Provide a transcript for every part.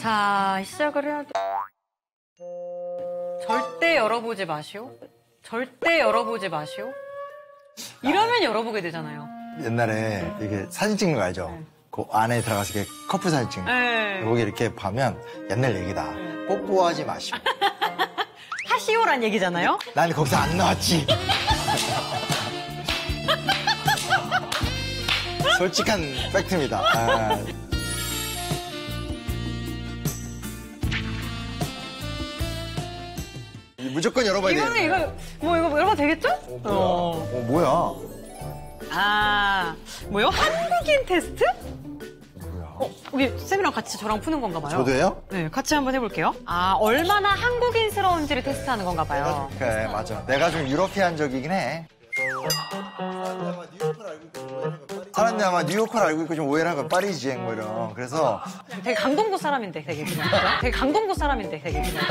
자, 시작을 해야 돼. 절대 열어보지 마시오. 절대 열어보지 마시오. 이러면 열어보게 되잖아요. 옛날에 이게 사진 찍는 거 알죠? 네. 그 안에 들어가서 이렇게 커플 사진 찍는 거. 네. 여기 이렇게 보면 옛날 얘기다. 뽀뽀하지 마시오. 하시오란 얘기잖아요. 난 거기서 안 나왔지. 솔직한 팩트입니다. 아. 무조건 열어봐야 돼. 이거는 이거 열어봐도 되겠죠? 뭐야? 아, 뭐요? 한국인 테스트? 뭐야? 우리 쌤이랑 같이 저랑 푸는 건가 봐요. 저도요? 네, 같이 한번 해볼게요. 아, 얼마나 한국인스러운지를 테스트하는 건가 봐요. 그래, 맞아. 내가 좀 유러피안적이긴 해. 사람들이 아마 뉴요커를 알고 있고 좀 오해를 하고 파리지행 뭐 이런. 그래서 되게 강동구 사람인데, 되게 그냥. 그죠? 되게 강동구 사람인데, 되게 그냥.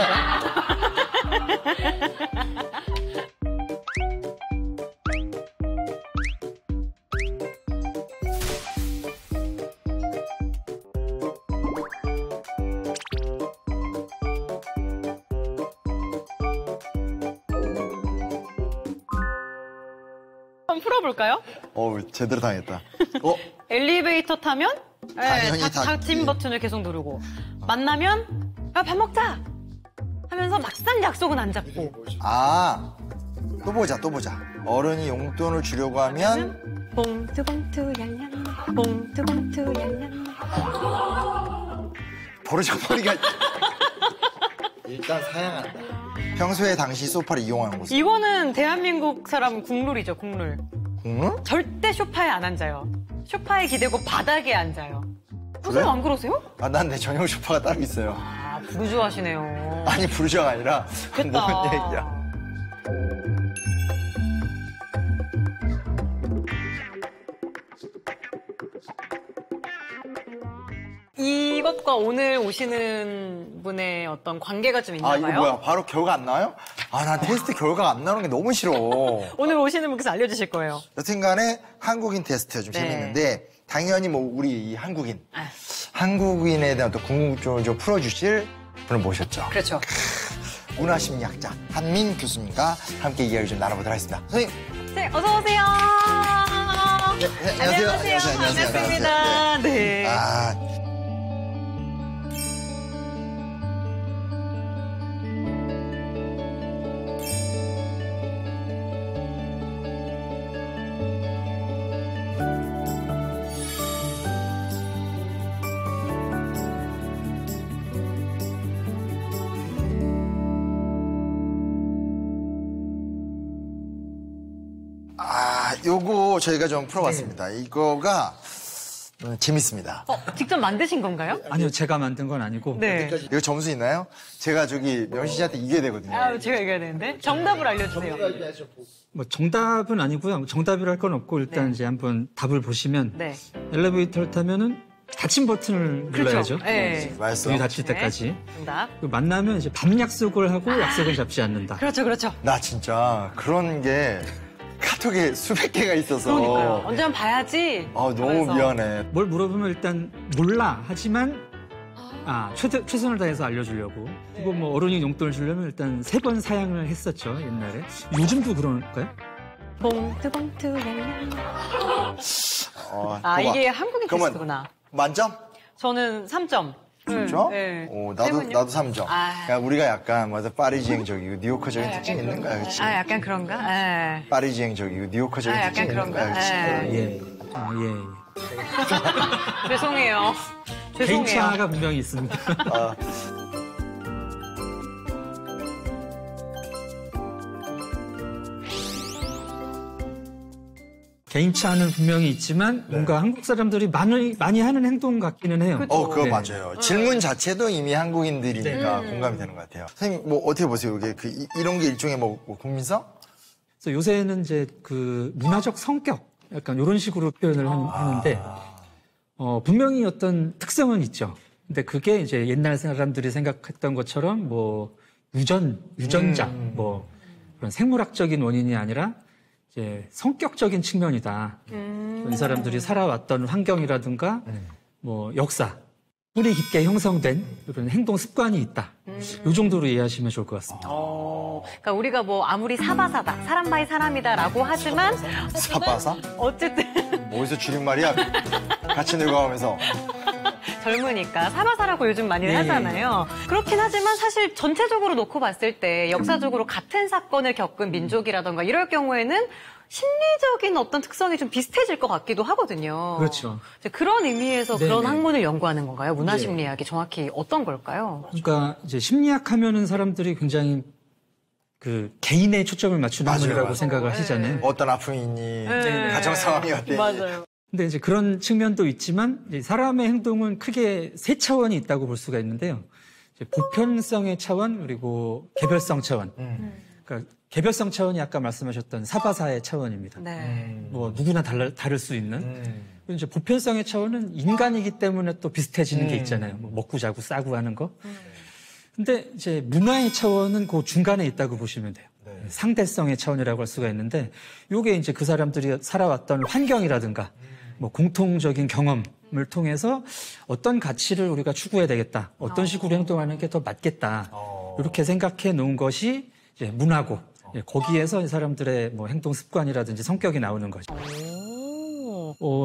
한번 풀어볼까요? 제대로 당했다. 엘리베이터 타면 당연히 닫힘 버튼을 계속 누르고 만나면 밥 먹자 하면서 막상 약속은 안 잡고 또 보자, 또 보자. 어른이 용돈을 주려고 하면 봉투봉투 얄얄 봉투봉투 얄얄 버르장머리가 일단 사양한다. 평소에 당시 소파를 이용하는 모습. 이거는 대한민국 사람 국룰이죠, 국룰. 국룰? 절대 소파에 안 앉아요. 소파에 기대고 바닥에 앉아요. 선생님 안 그러세요? 난 내 전용 소파가 따로 있어요. 아, 부르주아시네요. 아니, 부르주아가 아니라 됐다. 뭔 얘기야. 이것과 오늘 오시는 분의 어떤 관계가 좀 있나 봐요. 이거 뭐야? 바로 결과 안 나와요? 난 테스트 결과가 안 나오는 게 너무 싫어. 오늘 오시는 분께서 알려주실 거예요. 여튼간에 한국인 테스트 좀 네. 재밌는데 당연히 뭐 우리 이 한국인에 대한 또 궁금증을 좀 풀어주실 분을 모셨죠. 그렇죠. 문화심리학자 한민 교수님과 함께 이야기 좀 나눠보도록 하겠습니다. 선생님. 네, 어서 오세요. 네, 안녕하세요. 안녕하세요. 반갑습니다. 안녕하세요. 네. 요거 저희가 좀 풀어봤습니다. 이거가 재밌습니다. 직접 만드신 건가요? 아니요, 제가 만든 건 아니고. 네. 이거 점수 있나요? 제가 명시 씨한테 이겨야 되거든요. 제가 이겨야 되는데. 정답을 알려주세요. 뭐 정답은 아니고요. 정답이라 할 건 없고 일단 이제 한번 답을 보시면 네. 엘리베이터를 타면은 닫힘 버튼을 눌러야죠. 네. 맛있어. 문이 닫힐 때까지. 네. 정답. 만나면 이제 밥 약속을 하고 약속을 잡지 않는다. 그렇죠. 나 진짜 그런 게 카톡에 수백 개가 있어서. 그러니까요. 언제 한번 봐야지. 너무 하면서. 미안해. 뭘 물어보면 일단 몰라 하지만 최선을 다해서 알려주려고. 그리고 뭐 어른이 용돈을 주려면 일단 3번 사양을 했었죠, 옛날에. 요즘도 그럴까요? 봉투봉투 얄얄. 봐봐. 이게 한국인 그러면 테스트구나. 만점? 저는 3점. 진짜? 네. 나도 3점. 아. 우리가 약간 파리지행적이고 뉴요커적인 특징이 있는 거야, 그치? 약간 그런가? 네. 파리지행적이고 뉴요커적인 약간 특징이 있는 거야, 그런가? 그치? 네. 예. 죄송해요. 개인차가 분명히 있습니다. 개인차는 분명히 있지만 뭔가 한국 사람들이 많이 하는 행동 같기는 해요. 그거 네. 맞아요. 질문 자체도 이미 한국인들이니까 공감이 되는 것 같아요. 선생님, 어떻게 보세요? 이게 이런 게 일종의 국민성? 그래서 요새는 이제 문화적 성격, 약간 이런 식으로 표현을 하는데, 분명히 어떤 특성은 있죠. 근데 그게 이제 옛날 사람들이 생각했던 것처럼 유전자, 그런 생물학적인 원인이 아니라 이제 성격적인 측면이다. 이 사람들이 살아왔던 환경이라든가 역사 뿌리 깊게 형성된 이런 행동 습관이 있다. 이 정도로 이해하시면 좋을 것 같습니다. 그러니까 우리가 뭐 아무리 사바사다, 사람 바이 사람이다라고 하지만 사바사? 어쨌든 어디서 줄임말이야? 같이 늙어가면서. 젊으니까 사바사라고 요즘 많이 하잖아요. 그렇긴 하지만 사실 전체적으로 놓고 봤을 때 역사적으로 같은 사건을 겪은 민족이라던가 이럴 경우에는 심리적인 어떤 특성이 좀 비슷해질 것 같기도 하거든요. 그렇죠. 이제 그런 의미에서 네네. 그런 학문을 연구하는 건가요? 문화심리학이 정확히 어떤 걸까요? 그러니까 이제 심리학 하면은 사람들이 굉장히 그 개인에 초점을 맞추는 맞아요. 학문이라고 생각을 하시잖아요. 어떤 아픔이 있니? 네. 가정 상황이 어때? 맞아요. 근데 이제 그런 측면도 있지만 이제 사람의 행동은 크게 세 차원이 있다고 볼 수가 있는데요. 이제 보편성의 차원 그리고 개별성 차원. 그러니까 개별성 차원이 아까 말씀하셨던 사바사의 차원입니다. 네. 뭐 누구나 다를 수 있는. 그리고 이제 보편성의 차원은 인간이기 때문에 또 비슷해지는 게 있잖아요. 뭐 먹고 자고 싸고 하는 거. 근데 이제 문화의 차원은 그 중간에 있다고 보시면 돼요. 상대성의 차원이라고 할 수가 있는데 요게 이제 그 사람들이 살아왔던 환경이라든가 뭐 공통적인 경험을 통해서 어떤 가치를 우리가 추구해야 되겠다. 어떤 식으로 행동하는 게 더 맞겠다. 이렇게 생각해 놓은 것이 이제 문화고 거기에서 이 사람들의 뭐 행동 습관이라든지 성격이 나오는 거죠.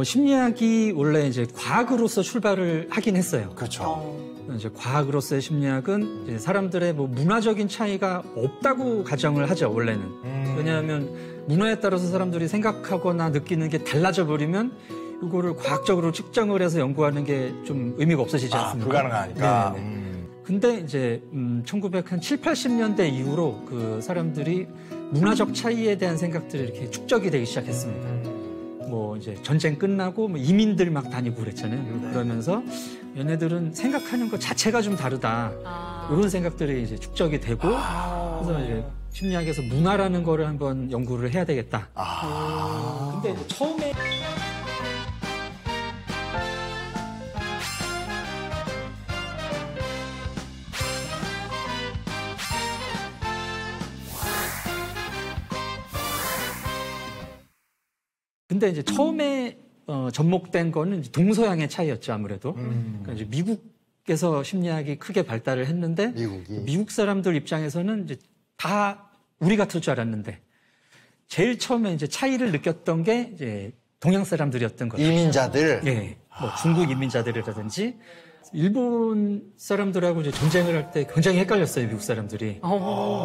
심리학이 원래 이제 과학으로서 출발을 하긴 했어요. 그렇죠. 이제 과학으로서의 심리학은 이제 사람들의 뭐 문화적인 차이가 없다고 가정을 하죠, 원래는. 왜냐하면 문화에 따라서 사람들이 생각하거나 느끼는 게 달라져 버리면 이거를 과학적으로 측정을 해서 연구하는 게 좀 의미가 없어지지 않습니까? 불가능하니까. 근데 이제 1970, 80년대 이후로 그 사람들이 문화적 차이에 대한 생각들이 이렇게 축적이 되기 시작했습니다. 뭐 이제 전쟁 끝나고 뭐 이민들 막 다니고 그랬잖아요. 그러면서 얘네들은 생각하는 것 자체가 좀 다르다. 이런 생각들이 이제 축적이 되고 그래서 이제 심리학에서 문화라는 거를 한번 연구를 해야 되겠다. 근데 이제 처음에 근데 이제 처음에 접목된 거는 이제 동서양의 차이였죠, 아무래도. 그러니까 이제 미국에서 심리학이 크게 발달을 했는데 미국이. 미국 사람들 입장에서는 이제 다 우리 같을 줄 알았는데 제일 처음에 이제 차이를 느꼈던 게 이제 동양 사람들이었던 거죠. 이민자들. 예. 뭐 중국 이민자들이라든지 일본 사람들하고 이제 전쟁을 할 때 굉장히 헷갈렸어요, 미국 사람들이.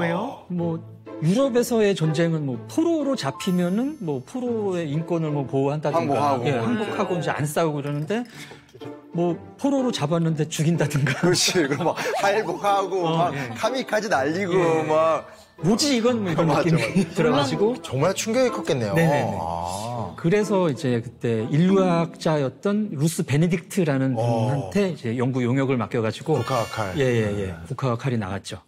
왜요? 뭐 유럽에서의 전쟁은 뭐 포로로 잡히면은 뭐 포로의 인권을 뭐 보호한다든가 항복하고. 항복하고 이제 안 싸우고 그러는데 뭐 포로로 잡았는데 죽인다든가 그렇지. 그럼 막 할복하고 막 카미카즈 날리고 막 뭐지 이건 뭐 이런 맞아, 느낌이 들어가지고 정말 충격이 컸겠네요. 네네네. 그래서 이제 그때 인류학자였던 루스 베네딕트라는 분한테 이제 연구 용역을 맡겨가지고 국화학 칼. 예예예 국화학 칼이 나왔죠.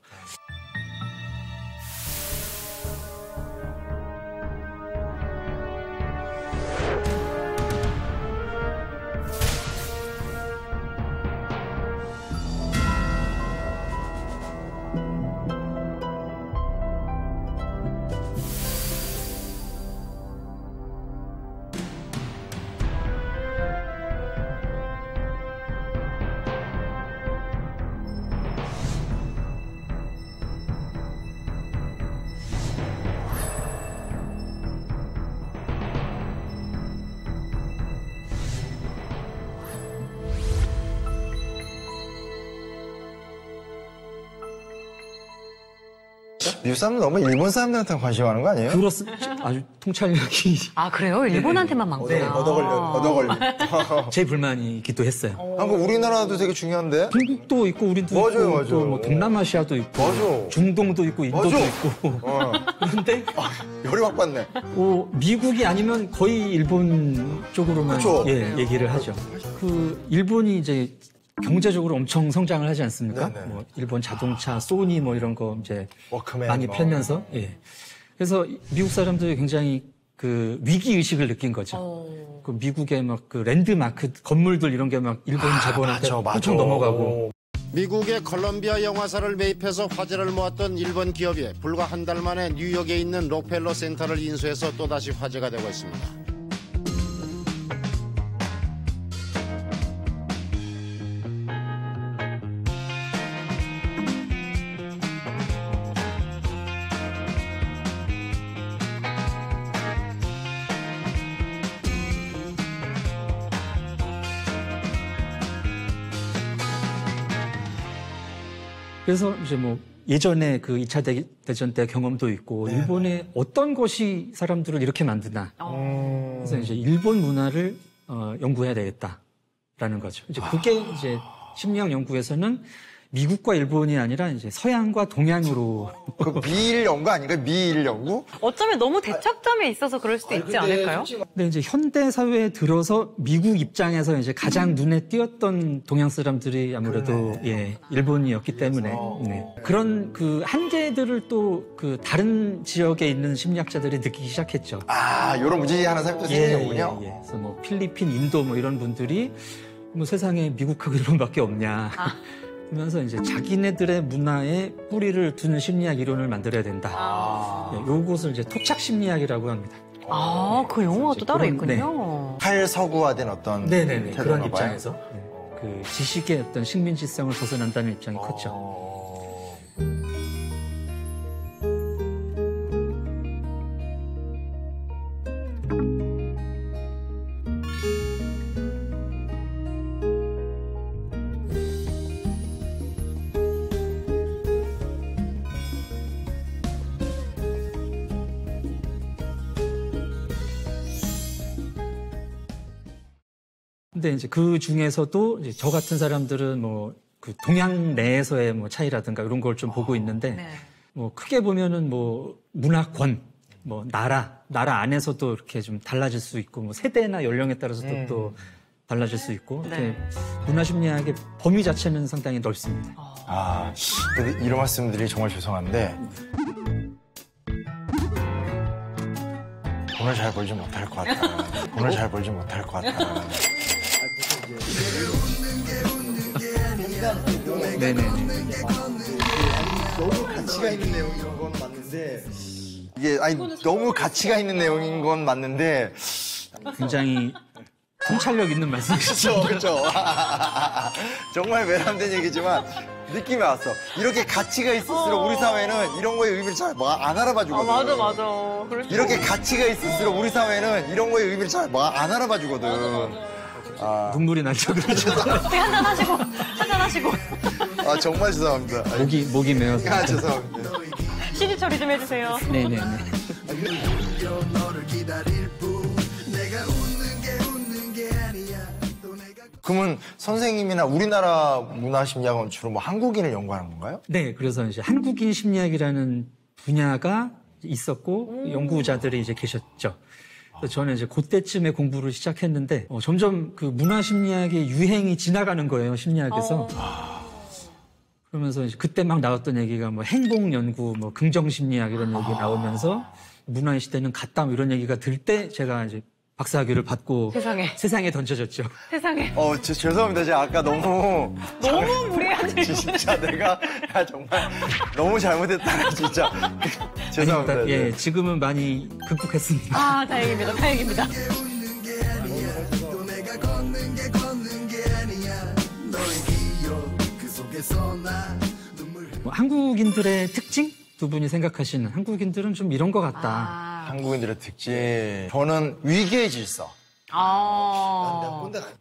미국 사람은 너무 일본 사람들한테 관심 많은 거 아니에요? 아주 통찰력이 그래요? 일본한테만 많구나. 얻어걸려. 제 불만이기도 했어요. 한국 우리나라도 되게 중요한데. 중국도 있고 우리도 맞아요, 있고 맞아요. 또 뭐 동남아시아도 있고 맞아. 중동도 있고 인도도 맞아. 있고 그런데 열이 확 받네. 미국이 아니면 거의 일본 쪽으로만 그쵸. 얘기를 하죠. 그 일본이 이제 경제적으로 엄청 성장을 하지 않습니까? 네네. 뭐 일본 자동차, 소니 뭐 이런 거 이제 워크맨 많이 뭐. 팔면서 그래서 미국 사람들이 굉장히 그 위기 의식을 느낀 거죠. 그 미국의 막 그 랜드마크 건물들 이런 게 막 일본 자본한테 맞아. 엄청 넘어가고. 미국의 콜롬비아 영화사를 매입해서 화제를 모았던 일본 기업이 불과 한 달 만에 뉴욕에 있는 록펠러 센터를 인수해서 또다시 화제가 되고 있습니다. 그래서 이제 뭐 예전에 그 2차 대전 때 경험도 있고 일본의 어떤 것이 사람들을 이렇게 만드나. 그래서 이제 일본 문화를 연구해야 되겠다라는 거죠. 이제 그게 이제 심리학 연구에서는 미국과 일본이 아니라 이제 서양과 동양으로. 그 미일 연구 아닌가요? 미일 연구? 어쩌면 너무 대척점에 있어서 그럴 수도 있지 않을까요? 근데 이제 현대 사회에 들어서 미국 입장에서 이제 가장 눈에 띄었던 동양 사람들이 아무래도 예, 일본이었기 때문에 네. 그런 그 한계들을 또 그 다른 지역에 있는 심리학자들이 느끼기 시작했죠. 아, 요런 무지하는 사람이 또 생기는군요. 예. 그래서 뭐 필리핀, 인도 뭐 이런 분들이 뭐 세상에 미국하고 일본밖에 없냐. 그러면서 이제 자기네들의 문화에 뿌리를 두는 심리학 이론을 만들어야 된다. 예, 요것을 이제 토착 심리학이라고 합니다. 그 용어가 또 따로 있군요. 탈서구화된 어떤 네네네. 그런 태도인가 봐요. 입장에서 그 지식의 어떤 식민지성을 벗어난다는 입장이 컸죠. 근데 이제 그 중에서도 이제 저 같은 사람들은 뭐 그 동양 내에서의 뭐 차이라든가 이런 걸 좀 보고 있는데 네. 뭐 크게 보면은 뭐 문화권, 뭐 나라 안에서도 이렇게 좀 달라질 수 있고 뭐 세대나 연령에 따라서도 또 달라질 수 있고 이렇게 문화심리학의 범위 자체는 상당히 넓습니다. 아, 근데 이런 말씀드리기 정말 죄송한데 돈을 잘 벌지 못할 것 같다. 돈을 잘 벌지 못할 것 같다. 네네. 너무 가치가 있는 내용인 건 맞는데 이게 아니 너무 가치가 있는 내용인 건 맞는데 굉장히 통찰력 있는 말씀이시죠. 그렇죠. 정말 외람된 얘기지만 느낌이 왔어. 이렇게 가치가 있을수록 우리 사회는 이런 거에 의미를 잘 안 알아봐 주거든. 맞아. 이렇게 가치가 있을수록 우리 사회는 이런 거에 의미를 잘 안 알아봐 주거든. 눈물이 나죠. 그렇죠. 한잔하시고. 아, 정말 죄송합니다. 목이 메어서. 아, 죄송합니다. CD 처리 좀 해주세요. 네네네. 그러면 선생님이나 우리나라 문화심리학은 주로 뭐 한국인을 연구하는 건가요? 네, 그래서 이제 한국인 심리학이라는 분야가 있었고 연구자들이 이제 계셨죠. 그래서 저는 이제 그때쯤에 공부를 시작했는데 점점 그 문화심리학의 유행이 지나가는 거예요, 심리학에서. 그러면서 이제 그때 막 나왔던 얘기가 뭐 행복 연구, 뭐 긍정 심리학 이런 얘기 나오면서 문화의 시대는 갔다 뭐 이런 얘기가 들 때 제가 이제 박사학위를 받고 세상에 던져졌죠. 세상에. 죄송합니다. 제가 아까 너무 무리하지. 진짜 내가 정말 너무 잘못했다. 진짜. 죄송합니다. 아닙니다. 예, 지금은 많이 극복했습니다. 아, 다행입니다. 한국인들의 특징? 두 분이 생각하시는 한국인들은 좀 이런 것 같다. 한국인들의 특징. 저는 위계의 질서.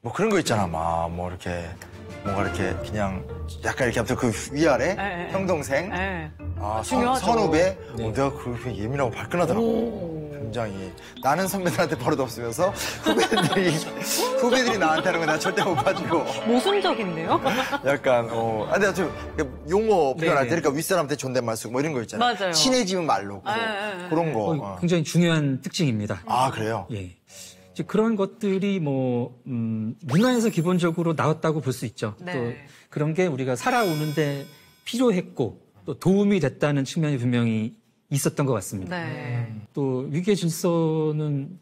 뭐 그런 거 있잖아. 막 뭐 이렇게 뭔가 이렇게 그냥 약간 이렇게 아무튼 그 위아래 형 동생. 중요하죠. 선후배. 내가 그렇게 예민하고 발끈하더라고. 굉장히. 나는 선배들한테 버릇 없으면서 후배들이 나한테 하는 거 나 절대 못 봐주고. 모순적인데요? 약간 근데 좀 용어 표현할 때 그러니까 윗사람한테 존댓말 쓰고 뭐 이런 거 있잖아요. 맞아요. 친해지면 말로 그런 거. 굉장히 중요한 특징입니다. 아, 그래요? 예. 이제 그런 것들이 뭐 문화에서 기본적으로 나왔다고 볼 수 있죠. 네. 또 그런 게 우리가 살아오는데 필요했고 또 도움이 됐다는 측면이 분명히 있었던 것 같습니다. 네. 또 위계 질서는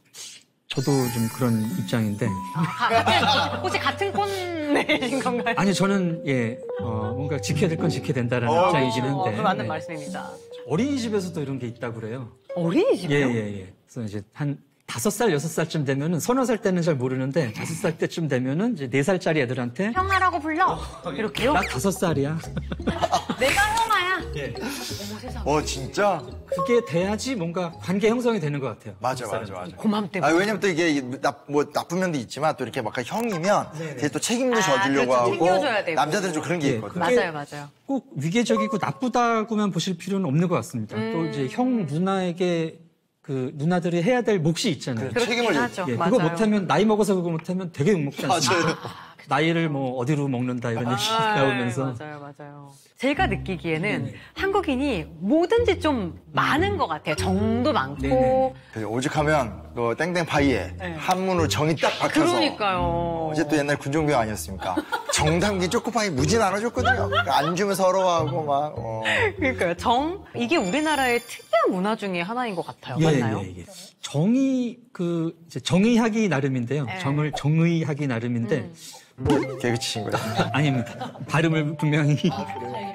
저도 좀 그런 입장인데. 혹시 같은 꼰대이신 건가요? 아니 저는 뭔가 지켜야 될 건 지켜야 된다라는 입장이긴 한데. 그 맞는 말씀입니다. 어린이집에서도 이런 게 있다고 그래요. 어린이집이요? 예. 그래서 이제 한 5살, 6살쯤 되면은 서너 살 때는 잘 모르는데 5살 때쯤 되면은 이제 4살짜리 애들한테 형아라고 불러. 이렇게요? 나 5살이야. 내가 형아야. 예. 어머 세상. 진짜? 그게 돼야지 뭔가 관계 형성이 되는 것 같아요. 맞아. 고맘 때문에. 왜냐면 또 이게 나쁜 면도 있지만 또 이렇게 막 형이면 되게 또 책임도 져주려고 그렇죠. 하고. 챙겨줘야 되고. 남자들은 좀 그런 게 예, 있거든요. 그게 맞아요. 꼭 위계적이고 나쁘다고만 보실 필요는 없는 것 같습니다. 또 이제 형 누나에게 그 누나들이 해야 될 몫이 있잖아요. 그렇죠. 책임을 하죠. 예, 맞아요. 그거 못하면 나이 먹어서 그거 못하면 되게 욕먹지 않습니까? 나이를 뭐 어디로 먹는다 이런 얘기 나오면서 맞아요. 제가 느끼기에는 한국인이 뭐든지 좀 많은 것 같아요. 정도 많고. 네네. 그 오죽하면 그 땡땡파이에 한문으로 정이 딱 박혀서. 그러니까요. 어제 또 옛날 군종병 아니었습니까? 정 담긴 초코파이 무지 나눠줬거든요. 안 주면 서러워하고 막. 그러니까요. 이게 우리나라의 특이한 문화 중에 하나인 것 같아요. 맞나요? 예. 정의 이제 정의하기 나름인데요. 네. 정을 정의하기 나름인데 개그치신 거예요. 아닙니다. 발음을 분명히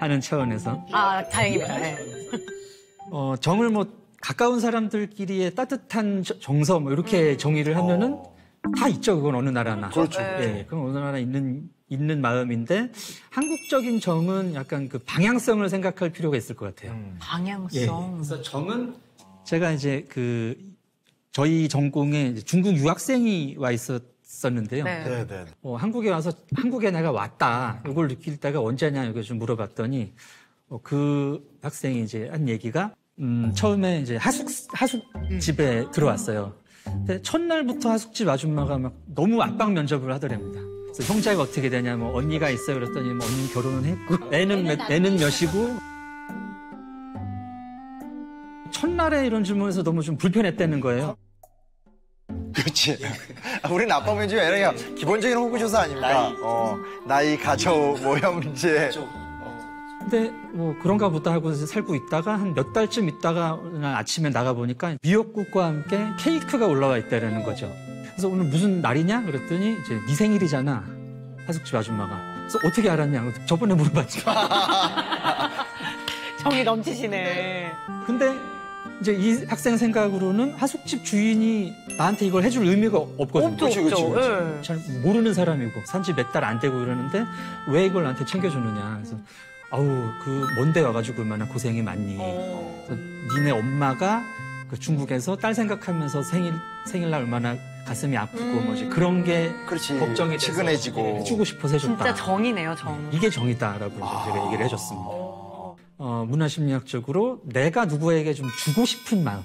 하는 차원에서 다행입니다. 네. 정을 뭐 가까운 사람들끼리의 따뜻한 정서 뭐 이렇게 정의를 하면은 다 있죠. 그건 어느 나라나. 그렇죠. 예, 그건 어느 나라 있는 마음인데 한국적인 정은 약간 그 방향성을 생각할 필요가 있을 것 같아요. 방향성. 예. 그래서 정은 제가 이제 저희 전공에 이제 중국 유학생이 와 있었는데요. 네. 네. 한국에 와서 한국에 내가 왔다. 이걸 느낄 때가 언제냐 이걸 좀 물어봤더니 그 학생이 이제 한 얘기가 처음에 이제 하숙집에 들어왔어요. 근데 첫날부터 하숙집 아줌마가 막 너무 압박 면접을 하더랍니다. 그래서 형제가 어떻게 되냐, 뭐 언니가 있어요. 그랬더니 뭐 언니 결혼은 했고 애는 몇이고. 첫날에 이런 질문에서 너무 좀 불편했다는 거예요. 그렇지. 우리는 아빠 문제 아니라 그냥 기본적인 호구조사 아닙니까? 나이, 가족, 뭐 형제. 근데 뭐 그런가 보다 하고 살고 있다가 한 몇 달쯤 있다가 그냥 아침에 나가보니까 미역국과 함께 케이크가 올라와 있다는 거죠. 그래서 오늘 무슨 날이냐? 그랬더니 이제 네 생일이잖아. 하숙집 아줌마가. 그래서 어떻게 알았냐? 저번에 물어봤지. 정이 넘치시네. 근데 이제 이 학생 생각으로는 하숙집 주인이 나한테 이걸 해줄 의미가 없거든요. 없죠. 예. 잘 모르는 사람이고 산지 몇 달 안 되고 이러는데 왜 이걸 나한테 챙겨주느냐. 그래서 먼데 와가지고 얼마나 고생이 많니. 그래서 니네 엄마가 그 중국에서 딸 생각하면서 생일날 얼마나 가슴이 아프고 뭐지 그런 게 그렇지. 걱정이 돼서 치근해지고. 해주고 싶어서 해줬다. 진짜 정이네요, 정. 이게 정이다라고 제가 얘기를 해줬습니다. 문화심리학적으로 내가 누구에게 좀 주고 싶은 마음.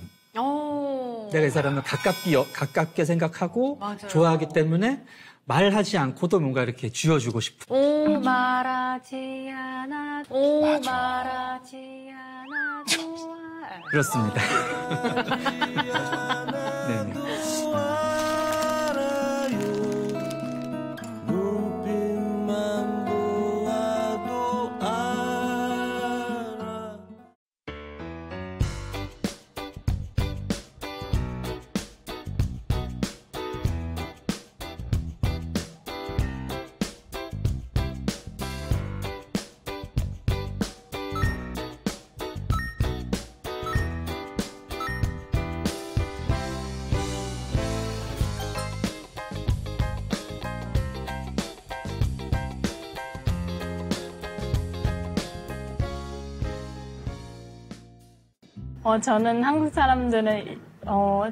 내가 이 사람을 가깝게 생각하고 맞아요. 좋아하기 때문에 말하지 않고도 뭔가 이렇게 쥐어주고 싶은. 말하지 않아도 말하지 않아도 그렇습니다. 네네. 저는 한국 사람들은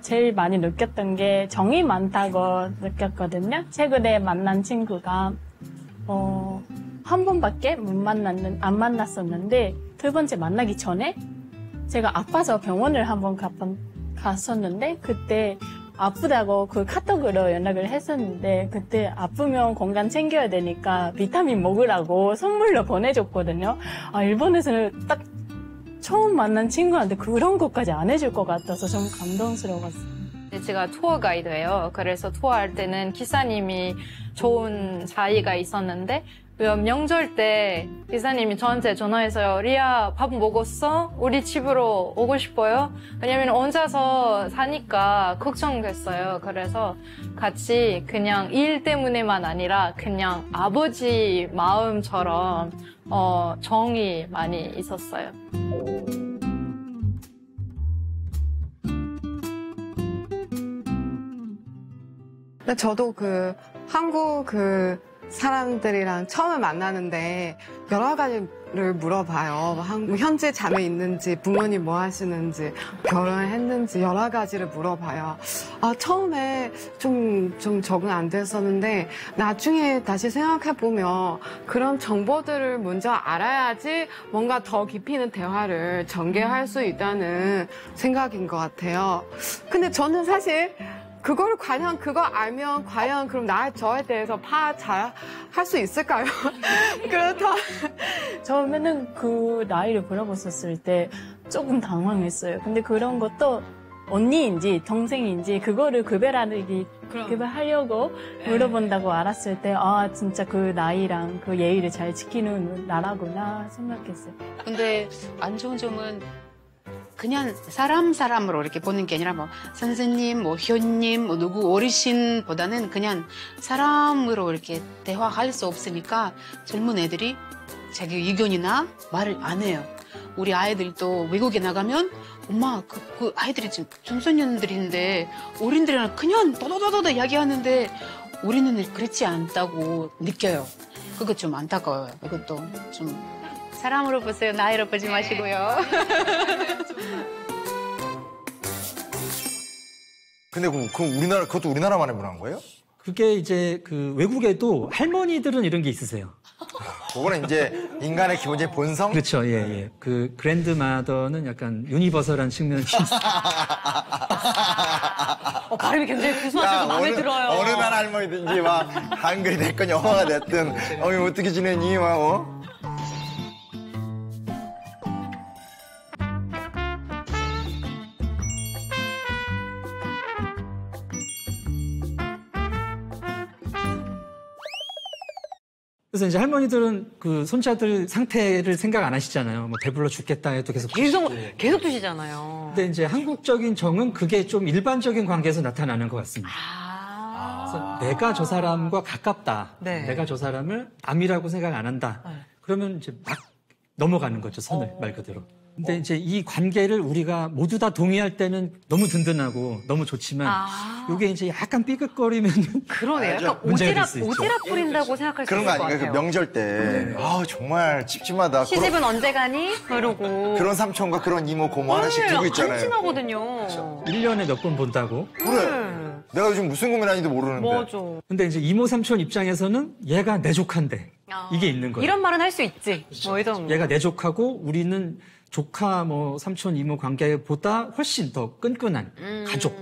제일 많이 느꼈던 게 정이 많다고 느꼈거든요. 최근에 만난 친구가 한 번밖에 안 만났었는데 두 번째 만나기 전에 제가 아파서 병원을 한번 갔었는데 그때 아프다고 그 카톡으로 연락을 했었는데 그때 아프면 건강 챙겨야 되니까 비타민 먹으라고 선물로 보내줬거든요. 일본에서는 딱 처음 만난 친구한테 그런 것까지 안 해줄 것 같아서 좀 감동스러웠어요. 제가 투어 가이드예요. 그래서 투어할 때는 기사님이 좋은 사이가 있었는데 명절 때 기사님이 저한테 전화해서요. 리아 밥 먹었어? 우리 집으로 오고 싶어요? 왜냐면 혼자서 사니까 걱정됐어요. 그래서 같이 그냥 일 때문에만 아니라 그냥 아버지 마음처럼 정이 많이 있었어요. 근데 저도 한국 사람들이랑 처음에 만나는데 여러 가지를 물어봐요. 현재 자매 있는지, 부모님 뭐 하시는지, 결혼했는지 여러 가지를 물어봐요. 처음에 좀 적응 안 됐었는데 나중에 다시 생각해보면 그런 정보들을 먼저 알아야지 뭔가 더 깊이 있는 대화를 전개할 수 있다는 생각인 것 같아요. 근데 저는 사실 그거 알면 과연 그럼 저에 대해서 잘 할 수 있을까요? 그렇다. 처음에는 그 나이를 물어봤었을 때 조금 당황했어요. 근데 그런 것도 언니인지 동생인지 그거를 구별하려고 물어본다고 알았을 때 진짜 그 나이랑 그 예의를 잘 지키는 나라구나 생각했어요. 근데 안 좋은 점은 그냥 사람으로 이렇게 보는 게 아니라 선생님, 현님, 누구 어르신보다는 그냥 사람으로 이렇게 대화할 수 없으니까 젊은 애들이 자기 의견이나 말을 안 해요. 우리 아이들도 외국에 나가면 엄마 그 아이들이 지금 중소년들인데 어린들이랑 그냥 도도도도 이야기하는데 우리는 그렇지 않다고 느껴요. 그거 좀 안타까워요. 이것도 좀 사람으로 보세요. 나이로 보지 마시고요. 근데 그것도 우리나라만의 문화인 거예요? 그게 이제 외국에도 할머니들은 이런 게 있으세요. 그거는 이제 인간의 기본적인 본성? 그렇죠, 예. 그랜드마더는 약간 유니버설한 측면이 있어요. 발음이 굉장히 구수하셔서 마음에 들어요. 어느 나라 할머니든지 한글이 됐건 영어가 됐든 어떻게 지내니? 그래서 이제 할머니들은 손자들 상태를 생각 안 하시잖아요. 배불러 죽겠다 해도 계속 드시잖아요. 근데 이제 한국적인 정은 그게 좀 일반적인 관계에서 나타나는 것 같습니다. 그래서 내가 저 사람과 가깝다. 네. 내가 저 사람을 남이라고 생각 안 한다. 그러면 이제 막 넘어가는 거죠, 선을 말 그대로. 근데 이제 이 관계를 우리가 모두 다 동의할 때는 너무 든든하고 너무 좋지만 이게 이제 약간 삐걱거리면 그러네요. 약간 문제가 될수 있죠. 오지랖 부린다고 생각할 수 그런 있을 거 것 아닌가요? 같아요. 명절 때 정말 찝찝하다. 시집은 언제 가니? 그러고 그런 삼촌과 그런 이모 고모 하나씩 두고 있잖아요. 한심하거든요. 1년에 몇 번 본다고. 그래. 내가 요즘 무슨 고민하는지도 모르는데. 맞아. 근데 이제 이모 삼촌 입장에서는 얘가 내 조카인데 이게 있는 거예요. 이런 말은 할 수 있지. 이 정도. 얘가 내 조카고 우리는 조카 삼촌 이모 관계보다 훨씬 더 끈끈한 가족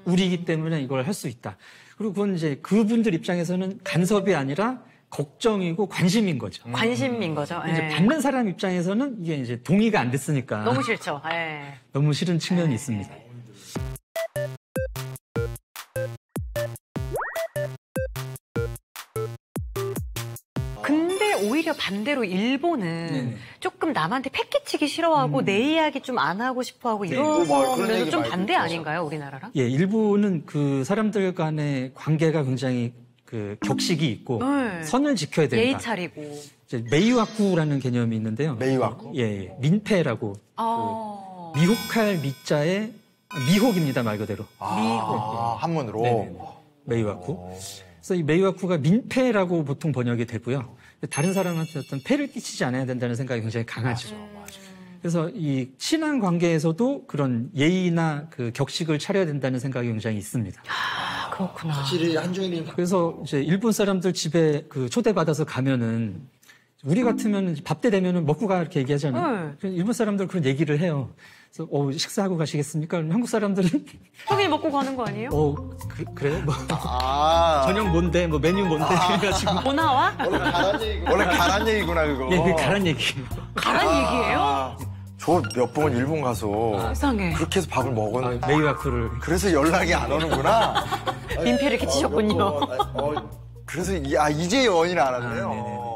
우리이기 때문에 이걸 할 수 있다. 그리고 그건 이제 그분들 입장에서는 간섭이 아니라 걱정이고 관심인 거죠. 관심인 거죠. 이제 받는 사람 입장에서는 이게 이제 동의가 안 됐으니까 너무 싫죠. 너무 싫은 측면이 있습니다. 근데 오히려 반대로 일본은 네네. 조금 남한테 패기치기 싫어하고 내 이야기 좀 안 하고 싶어하고 이런 그런 면에서 얘기 좀 많이 반대 듣죠. 아닌가요, 우리나라랑? 예, 일본은 그 사람들 간의 관계가 굉장히 격식이 있고 선을 지켜야 된다. 예의 차리고. 이제 메이와쿠라는 개념이 있는데요. 메이와쿠? 예. 민폐라고. 미혹할 미자에 미혹입니다, 말 그대로. 한문으로. 네네. 메이와쿠. 그래서 이 메이와쿠가 민폐라고 보통 번역이 되고요. 다른 사람한테 어떤 폐를 끼치지 않아야 된다는 생각이 굉장히 강하죠. 그래서 이 친한 관계에서도 그런 예의나 격식을 차려야 된다는 생각이 굉장히 있습니다. 그렇구나. 확실히 한중일이 그래서 이제 일본 사람들 집에 초대받아서 가면은 우리 같으면 밥 때 되면은 먹고 가 이렇게 얘기하잖아요. 일본 사람들 그런 얘기를 해요. 그래서 식사하고 가시겠습니까? 그럼 한국 사람들은 형이 먹고 가는 거 아니에요? 그래요? 저녁 뭔데? 메뉴 뭔데? 그래가지고 뭐 나와? 원래 가란 얘기구나 그거. 예, 그게 가란 얘기. 가란 얘기예요? 저 몇 번 일본 가서 세상에. 그렇게 해서 밥을 먹었는데 메이와쿠를. 그래서 연락이 안 오는구나. 민폐를 끼치셨군요. 그래서 이제 원인을 알았네요.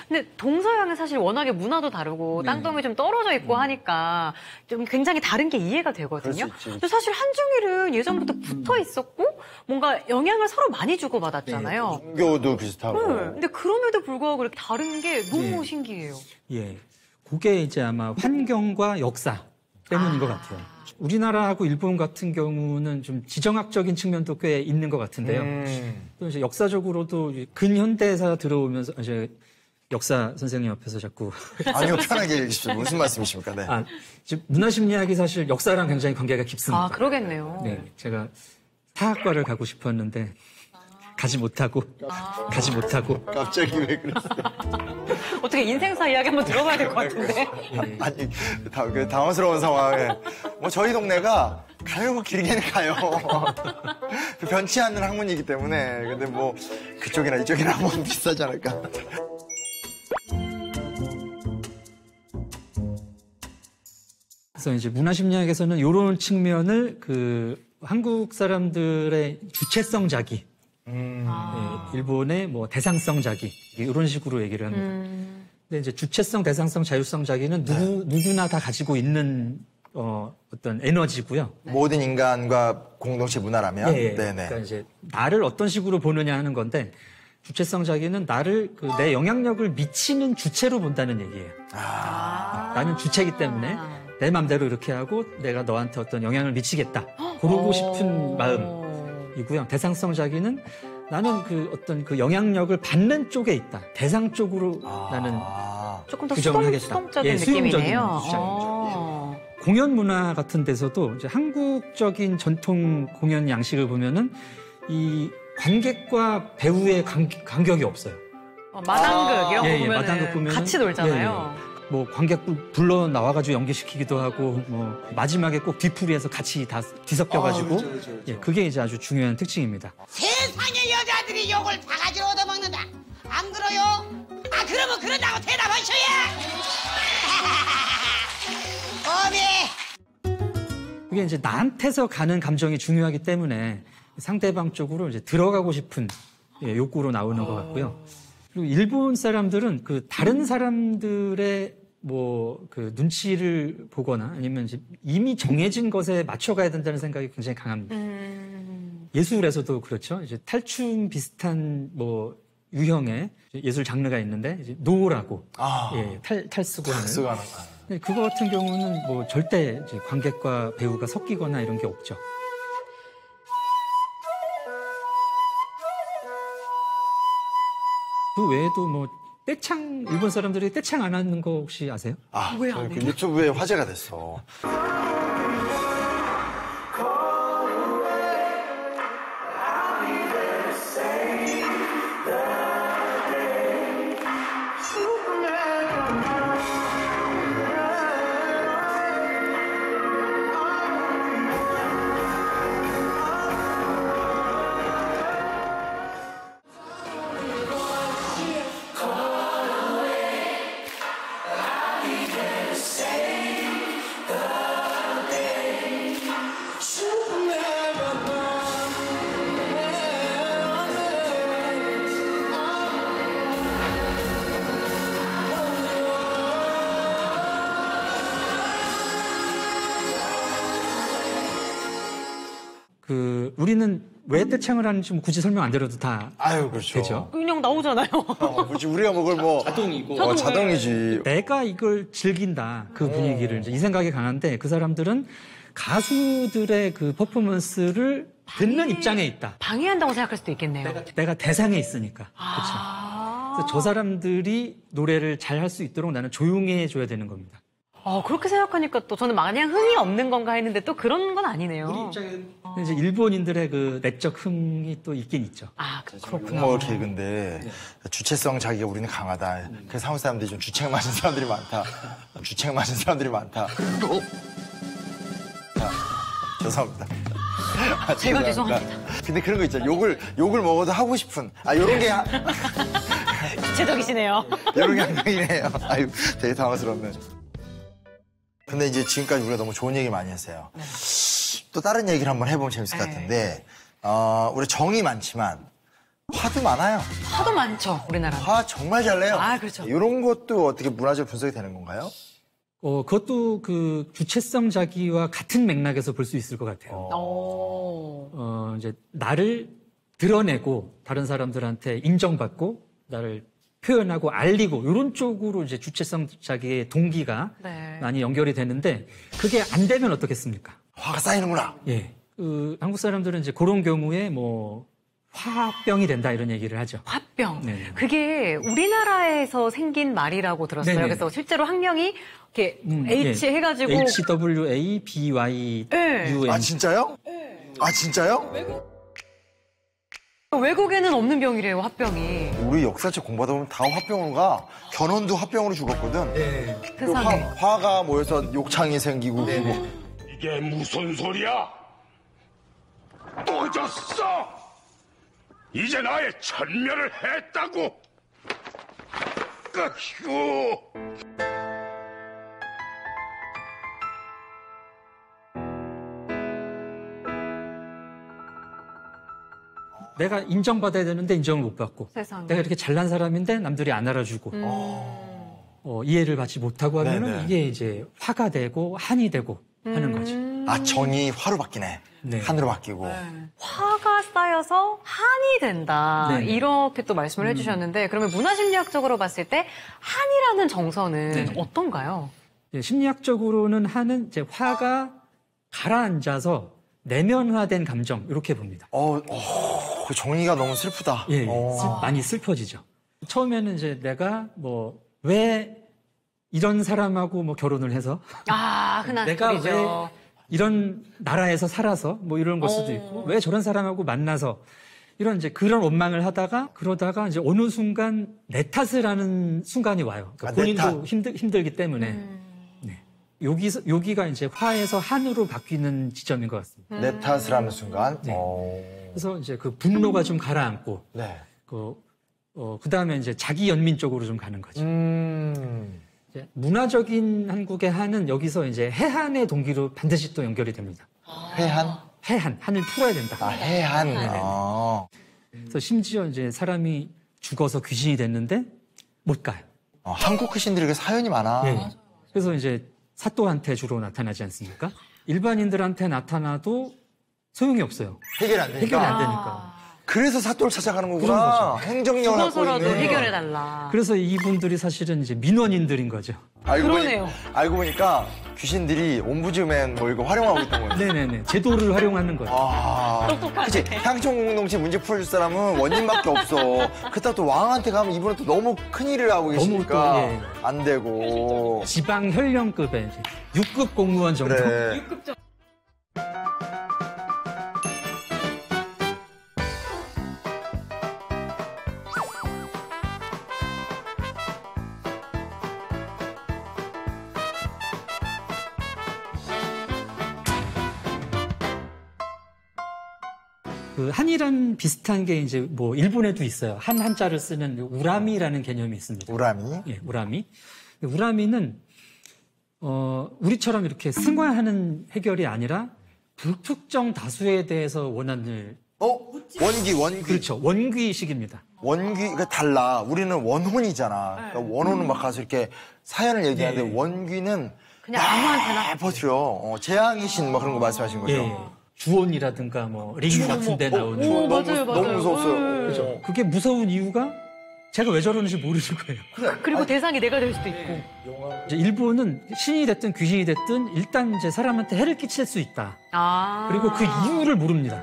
근데 동서양은 사실 워낙에 문화도 다르고 땅덩이 좀 떨어져 있고 하니까 좀 굉장히 다른 게 이해가 되거든요. 그럴 수 있지. 근데 사실 한중일은 예전부터 붙어 있었고 뭔가 영향을 서로 많이 주고받았잖아요. 종교도 비슷하고. 근데 그럼에도 불구하고 이렇게 다른 게 너무 신기해요. 예. 그게 이제 아마 환경과 역사 때문인 것 같아요. 우리나라하고 일본 같은 경우는 좀 지정학적인 측면도 꽤 있는 것 같은데요. 또 이제 역사적으로도 근현대사 들어오면서 이제 역사 선생님 옆에서 자꾸 아니요, 편하게 얘기해주세요. 무슨 말씀이십니까? 네. 지금 문화심리학이 사실 역사랑 굉장히 관계가 깊습니다. 아, 그러겠네요. 네, 제가 사학과를 가고 싶었는데 가지 못하고 갑자기 왜 그랬어요? 어떻게 인생사 이야기 한번 들어봐야 될 것 같은데. 아니, 당황스러운 상황에. 뭐, 저희 동네가 가려고 길게는 가요. 변치 않는 학문이기 때문에. 근데 뭐, 그쪽이나 이쪽이나 뭐 비슷하지 않을까. 그래서 이제 문화심리학에서는 이런 측면을 한국 사람들의 주체성 자기, 일본의 뭐 대상성 자기 이런 식으로 얘기를 합니다. 근데 이제 주체성, 대상성, 자율성 자기는 누구나 다 가지고 있는 어떤 에너지고요. 모든 인간과 공동체 문화라면. 네, 네네. 그러니까 이제 나를 어떤 식으로 보느냐 하는 건데 주체성 자기는 나를 내 영향력을 미치는 주체로 본다는 얘기예요. 나는 주체이기 때문에 내 맘대로 이렇게 하고 내가 너한테 어떤 영향을 미치겠다. 그러고 싶은 마음이고요. 대상성 자기는 나는 어떤 영향력을 받는 쪽에 있다. 대상 쪽으로 나는 조금 더 규정을 하겠다. 수동적인 수용적인 느낌이네요. 주장이죠. 공연 문화 같은 데서도 이제 한국적인 전통 공연 양식을 보면은 이 관객과 배우의 간격이 없어요. 마당극 이런 거 예, 보면은 마당극 보면은 같이 놀잖아요. 뭐 관객 불러 나와가지고 연기시키기도 하고 뭐 마지막에 꼭 뒤풀이해서 같이 다 뒤섞여가지고 그렇죠. 예, 그게 이제 아주 중요한 특징입니다. 세상에 여자들이 욕을 바가지로 얻어먹는다. 안 그래요? 그러면 그런다고 대답하셔야. 어메. 그게 이제 나한테서 가는 감정이 중요하기 때문에 상대방 쪽으로 이제 들어가고 싶은 욕구로 나오는 것 같고요. 그리고 일본 사람들은 다른 사람들의 눈치를 보거나 아니면 이제 이미 정해진 것에 맞춰가야 된다는 생각이 굉장히 강합니다. 예술에서도 그렇죠. 이제 탈춤 비슷한 유형의 예술 장르가 있는데 이제 노라고 탈쓰고 하는. 그거 같은 경우는 절대 이제 관객과 배우가 섞이거나 이런 게 없죠. 그 외에도 떼창, 일본 사람들이 떼창 안 하는 거 혹시 아세요? 왜 안 해요? 유튜브에 화제가 됐어. 우리는 왜 떼창을 하는지 굳이 설명 안 드려도 다 그렇죠. 되죠. 그냥 나오잖아요. 그렇지. 우리가 먹을 자동이고. 자동이지. 내가 이걸 즐긴다. 그 분위기를 이제 이 생각이 강한데 그 사람들은 가수들의 그 퍼포먼스를 듣는 입장에 있다. 방해한다고 생각할 수도 있겠네요. 내가 대상에 있으니까. 그렇죠. 그래서 저 사람들이 노래를 잘 할 수 있도록 나는 조용히 해줘야 되는 겁니다. 그렇게 생각하니까 또 저는 마냥 흥이 없는 건가 했는데 또 그런 건 아니네요. 근데 이제 일본인들의 그 내적 흥이 또 있긴 있죠. 그렇구나. 유머 개그인데 주체성 자기가 우리는 강하다. 그래서 한국 사람들이 좀 주책 맞은 사람들이 많다. 죄송합니다. 제가 죄송합니다. 근데 그런 거 있죠. 욕을 먹어도 하고 싶은. 요런 게. 구체적이시네요. 요런 게 한강이네요. 되게 당황스럽네. 근데 이제 지금까지 우리가 너무 좋은 얘기 많이 했어요. 또 다른 얘기를 한번 해보면 재밌을 것 같은데, 우리 정이 많지만, 화도 많아요. 화도 많죠, 우리나라. 화 정말 잘 내요. 그렇죠. 이런 것도 어떻게 문화적 분석이 되는 건가요? 그것도 그 주체성 자기와 같은 맥락에서 볼 수 있을 것 같아요. 이제 나를 드러내고 다른 사람들한테 인정받고 나를 표현하고 알리고 이런 쪽으로 이제 주체성 자기의 동기가 네. 많이 연결이 되는데 그게 안 되면 어떻겠습니까? 화가 쌓이는구나. 예. 한국 사람들은 이제 그런 경우에 뭐 화병이 된다 이런 얘기를 하죠. 화병. 네. 그게 우리나라에서 생긴 말이라고 들었어요. 네네. 그래서 실제로 학명이 이렇게 H 예. 해가지고 HWABYUN. 네. 아 진짜요? 아 진짜요? 외국에는 없는 병이래요, 화병이. 우리 역사책 공부하다 보면 다 화병으로 가. 견훤도 화병으로 죽었거든. 네. 그 세상에. 화가 모여서 욕창이 생기고 그리고 이게 무슨 소리야? 또 졌어! 이제 나의 천멸을 했다고! 끄휴! 내가 인정받아야 되는데 인정을 못 받고 세상에. 내가 이렇게 잘난 사람인데 남들이 안 알아주고 이해를 받지 못하고 하면은 네네. 이게 이제 화가 되고 한이 되고 하는 거죠. 아 정이 화로 바뀌네. 네. 한으로 바뀌고. 화가 쌓여서 한이 된다. 네네. 이렇게 또 말씀을 해주셨는데 그러면 문화심리학적으로 봤을 때 한이라는 정서는 네네. 어떤가요? 예, 심리학적으로는 한은 이제 화가 가라앉아서 내면화된 감정 이렇게 봅니다. 그 정의가 너무 슬프다. 예, 많이 슬퍼지죠. 처음에는 이제 내가 뭐 왜 이런 사람하고 뭐 결혼을 해서 아, 흔한 내가 소리죠. 왜 이런 나라에서 살아서 뭐 이런 걸 수도 있고 왜 저런 사람하고 만나서 이런 이제 그런 원망을 하다가 그러다가 이제 어느 순간 내 탓을 하는 순간이 와요. 그러니까 내 본인도 힘들기 때문에 네. 여기가 이제 화에서 한으로 바뀌는 지점인 것 같습니다. 내 탓을 하는 순간. 네. 그래서 이제 그 분노가 좀 가라앉고 네. 그 다음에 이제 자기 연민 쪽으로 좀 가는 거죠. 이제 문화적인 한국의 한은 여기서 이제 해한의 동기로 반드시 또 연결이 됩니다. 회한? 한을 풀어야 된다. 아 해한. 그래서 심지어 이제 사람이 죽어서 귀신이 됐는데 못 가요. 한국 귀신들에게 사연이 많아. 예. 그래서 이제 사또한테 주로 나타나지 않습니까? 일반인들한테 나타나도 소용이 없어요. 해결이 안 되니까. 해결이 안 되니까. 그래서 사또를 찾아가는 거구나. 그런 거죠. 행정력을 갖고 죽어서라도 있네. 해결해달라. 그래서 이분들이 사실은 이제 민원인들인 거죠. 그러네요. 알고 보니까 귀신들이 옴부즈맨 뭐 이거 활용하고 있던 거예요. 네네네. 제도를 활용하는 거죠. 똑똑하네. 그치. 향촌 공동체 문제 풀어줄 사람은 원님밖에 없어. 그렇다고 또 왕한테 가면 이분은 또 너무 큰일을 하고 계시니까 또, 예. 안 되고. 지방 현령급의 이제 6급 공무원 정도. 그래. 그 한이랑 비슷한 게 이제 뭐 일본에도 있어요. 한자를 쓰는 우라미라는 개념이 있습니다. 우라미? 예, 우라미. 우라미는 우리처럼 이렇게 승화하는 해결이 아니라 불특정 다수에 대해서 원한을 원귀. 그렇죠. 원귀식입니다. 원귀가 달라. 우리는 원혼이잖아. 그러니까 원혼은 막 가서 이렇게 사연을 얘기하는데 네. 원귀는 그냥 아무한테나 퍼뜨려. 재앙의 신 뭐 그런 거 말씀하신 거죠? 예. 주온이라든가 뭐 링 같은 데 나오는 오, 맞아요. 너무 무서웠어요. 그렇죠. 그게 무서운 이유가 제가 왜 저러는지 모르는 거예요. 그리고 대상이 내가 될 수도 있고. 이제 일본은 신이 됐든 귀신이 됐든 일단 이제 사람한테 해를 끼칠 수 있다. 그리고 그 이유를 모릅니다.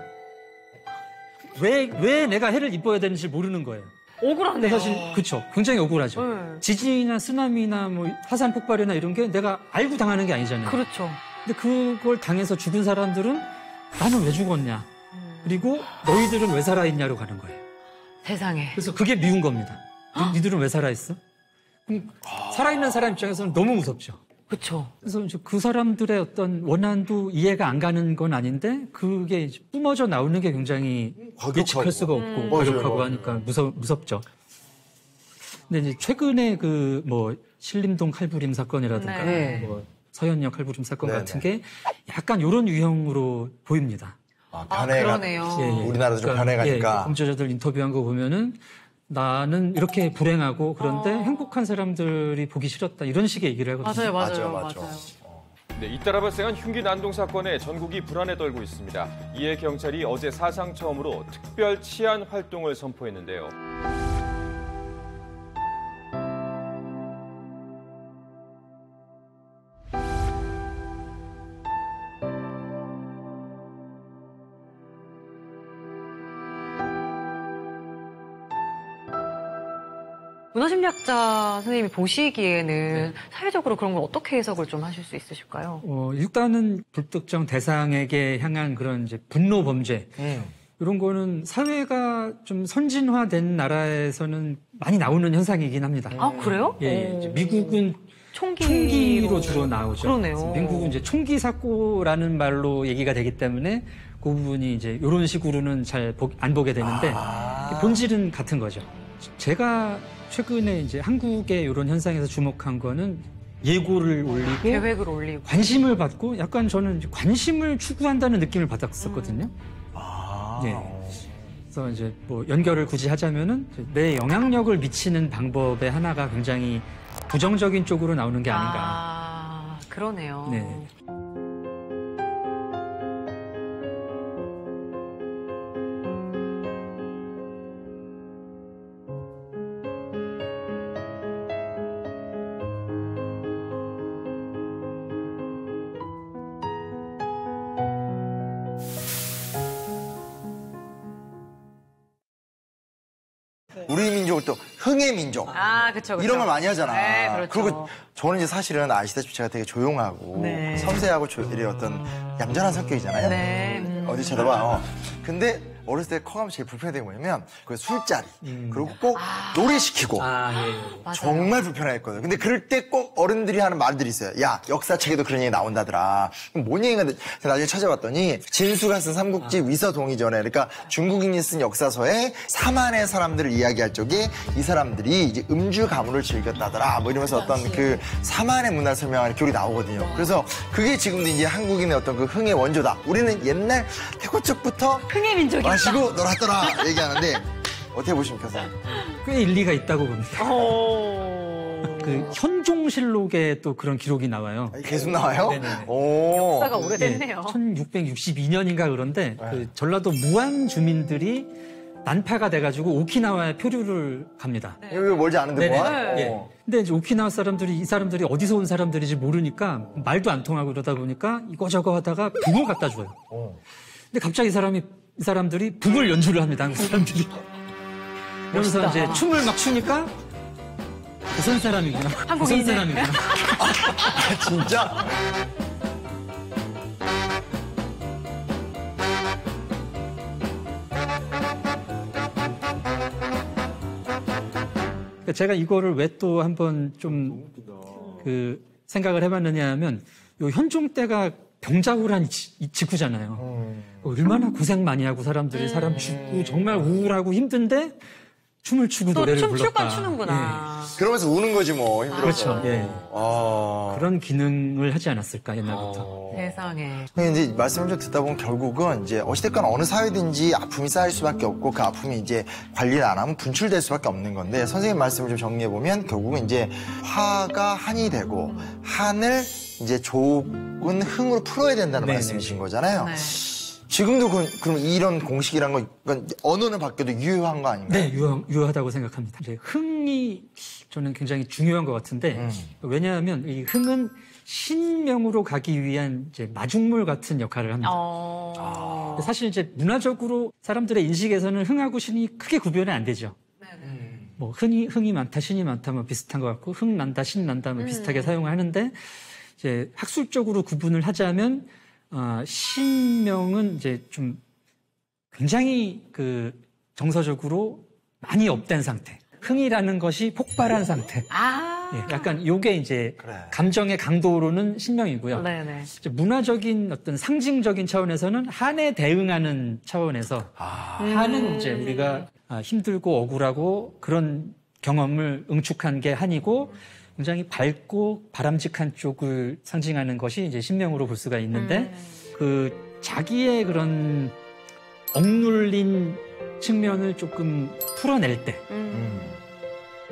왜 내가 해를 입어야 되는지 모르는 거예요. 억울하네요. 사실 그렇죠. 굉장히 억울하죠. 네. 지진이나 쓰나미나 뭐 화산 폭발이나 이런 게 내가 알고 당하는 게 아니잖아요. 그렇죠. 근데 그걸 당해서 죽은 사람들은 나는 왜 죽었냐. 그리고 너희들은 왜 살아있냐로 가는 거예요. 세상에. 그래서 그게 미운 겁니다. 니들은 왜 살아있어? 그럼 살아있는 사람 입장에서는 너무 무섭죠. 그렇죠. 그래서 이제 그 사람들의 어떤 원한도 이해가 안 가는 건 아닌데 그게 이제 뿜어져 나오는 게 굉장히 예측할 수가 없고 과격하고 하니까 무섭죠. 근데 이제 최근에 그 뭐 신림동 칼부림 사건이라든가 네. 뭐 서현역 칼부림 사건 네네. 같은 게 약간 이런 유형으로 보입니다. 그러네요. 우리나라도 좀 변해가니까. 범죄자들 인터뷰한 거 보면은 나는 이렇게 불행하고 그런데 행복한 사람들이 보기 싫었다 이런 식의 얘기를 하거든요. 맞아요. 네, 잇따라 발생한 흉기 난동 사건에 전국이 불안에 떨고 있습니다. 이에 경찰이 어제 사상 처음으로 특별 치안 활동을 선포했는데요. 문화심리학자 선생님이 보시기에는 사회적으로 그런 걸 어떻게 해석을 좀 하실 수 있으실까요? 일단은 불특정 대상에게 향한 그런 이제 분노 범죄. 이런 거는 사회가 좀 선진화된 나라에서는 많이 나오는 현상이긴 합니다. 아, 그래요? 예, 이제 미국은 총기로 주로 나오죠. 그러네요. 미국은 이제 총기 사고라는 말로 얘기가 되기 때문에 그 부분이 이제 이런 식으로는 잘 안 보게 되는데 본질은 같은 거죠. 제가 최근에 이제 한국의 이런 현상에서 주목한 거는 예고를 올리고 계획을 올리고 관심을 받고 약간 저는 관심을 추구한다는 느낌을 받았었거든요. 예. 그래서 이제 뭐 연결을 굳이 하자면은 내 영향력을 미치는 방법의 하나가 굉장히 부정적인 쪽으로 나오는 게 아닌가. 아, 그러네요. 네. 우리 민족을 또 흥의 민족. 아, 그쵸, 그쵸. 이런 걸 많이 하잖아. 네, 그렇죠. 그리고 저는 이제 사실은 아시다시피 제가 되게 조용하고 네. 섬세하고 이런 어떤 얌전한 성격이잖아요. 네. 어디 쳐다봐. 근데 어렸을 때 커가면 제일 불편했던 게 뭐냐면 그 술자리 그리고 꼭 노래시키고 정말 불편했거든요. 근데 그럴 때 꼭 어른들이 하는 말들이 있어요. 야, 역사책에도 그런 얘기 나온다더라. 뭔 얘기인가 나중에 찾아봤더니 진수가 쓴 삼국지 위서동의전에 그러니까 중국인이 쓴 역사서에 사만의 사람들을 이야기할 적에 이 사람들이 이제 음주 가물을 즐겼다더라 뭐 이러면서 어떤 그 사만의 문화를 설명하는 기록이 나오거든요. 그래서 그게 지금도 이제 한국인의 어떤 그 흥의 원조다. 우리는 옛날 태고적부터 흥의 민족이다. 마시고 놀았더라 얘기하는데 어떻게 보십니까, 선생님? 꽤 일리가 있다고 봅니다. 그 현종실록에 또 그런 기록이 나와요. 계속 나와요? 네네. 오. 역사가 오래됐네요. 1662년인가 그런데 그 전라도 무안 주민들이 난파가 돼가지고 오키나와에 표류를 갑니다. 여기 멀지 않은데 뭐? 예. 근데 이제 오키나와 사람들이 이 사람들이 어디서 온 사람들인지 모르니까 말도 안 통하고 그러다 보니까 이거저거 하다가 북을 갖다 줘요. 근데 갑자기 이 사람들이 북을 연주를 합니다. 한국 사람들이. 그러면서 이제 춤을 막 추니까 부산 사람이구나. 부산 사람이구나. 진짜? 제가 이거를 왜 또 한번 좀 그 생각을 해봤느냐 하면 요 현종 때가 병자호란 직후잖아요. 얼마나 고생 많이 하고 사람들이 사람 죽고 정말 우울하고 힘든데 춤을 추고 노래를 불렀다. 춤추고 추는구나. 그러면서 우는 거지 뭐 힘들어서. 그렇죠. 예. 그런 기능을 하지 않았을까 옛날부터. 세상에. 근데 이제 말씀을 좀 듣다 보면 결국은 이제 어찌됐건 어느 사회든지 아픔이 쌓일 수밖에 없고 그 아픔이 이제 관리를 안 하면 분출될 수밖에 없는 건데 선생님 말씀을 좀 정리해 보면 결국은 이제 화가 한이 되고 한을 이제 좋은 흥으로 풀어야 된다는 말씀이신 거잖아요. 네. 지금도 그럼 이런 공식이란 건 언어는 바뀌어도 유효한 거 아닌가요? 네, 유효하다고 생각합니다. 이제 흥이 저는 굉장히 중요한 것 같은데 왜냐하면 이 흥은 신명으로 가기 위한 이제 마중물 같은 역할을 합니다. 사실 이제 문화적으로 사람들의 인식에서는 흥하고 신이 크게 구별이 안 되죠. 뭐 흥이 많다, 신이 많다, 뭐 비슷한 것 같고 흥 난다, 신 난다, 뭐 비슷하게 사용하는데 이제 학술적으로 구분을 하자면. 신명은 이제 좀 굉장히 그 정서적으로 많이 업된 상태. 흥이라는 것이 폭발한 상태. 예, 약간 요게 이제 감정의 강도로는 신명이고요. 네네. 이제 문화적인 어떤 상징적인 차원에서는 한에 대응하는 차원에서 한은 이제 우리가 힘들고 억울하고 그런 경험을 응축한 게 한이고 굉장히 밝고 바람직한 쪽을 상징하는 것이 이제 신명으로 볼 수가 있는데 그 자기의 그런 억눌린 측면을 조금 풀어낼 때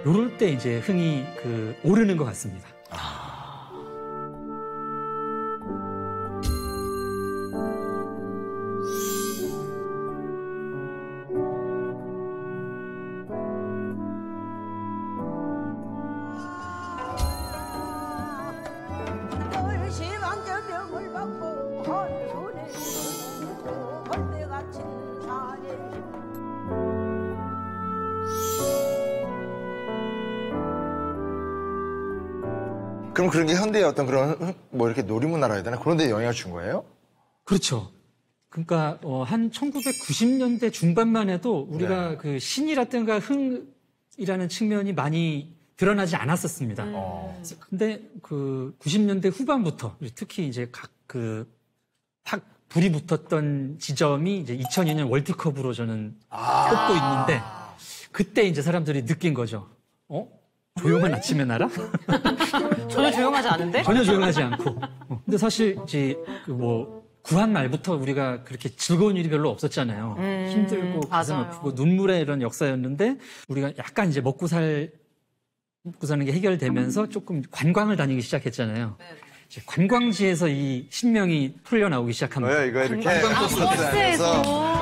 요럴 때 이제 흥이 그 오르는 것 같습니다. 그럼 그런 게 현대의 어떤 그런 뭐 이렇게 놀이문화라 해야 되나? 그런 데 영향을 준 거예요? 그렇죠. 그러니까 한 1990년대 중반만 해도 우리가 네. 그 신이라든가 흥이라는 측면이 많이 드러나지 않았었습니다. 근데 그 90년대 후반부터 특히 이제 확 불이 붙었던 지점이 이제 2002년 월드컵으로 저는 꼽고 있는데 그때 이제 사람들이 느낀 거죠. 조용한 아침의 나라? 전혀 조용하지 않은데? 전혀 조용하지 않고. 근데 사실 이제 구한 말부터 우리가 그렇게 즐거운 일이 별로 없었잖아요. 힘들고 가슴 맞아요. 아프고 눈물의 이런 역사였는데 우리가 약간 이제 먹고 사는 게 해결되면서 조금 관광을 다니기 시작했잖아요. 이제 관광지에서 이 신명이 풀려 나오기 시작합니다. 뭐야 이거 이렇게 버스에서.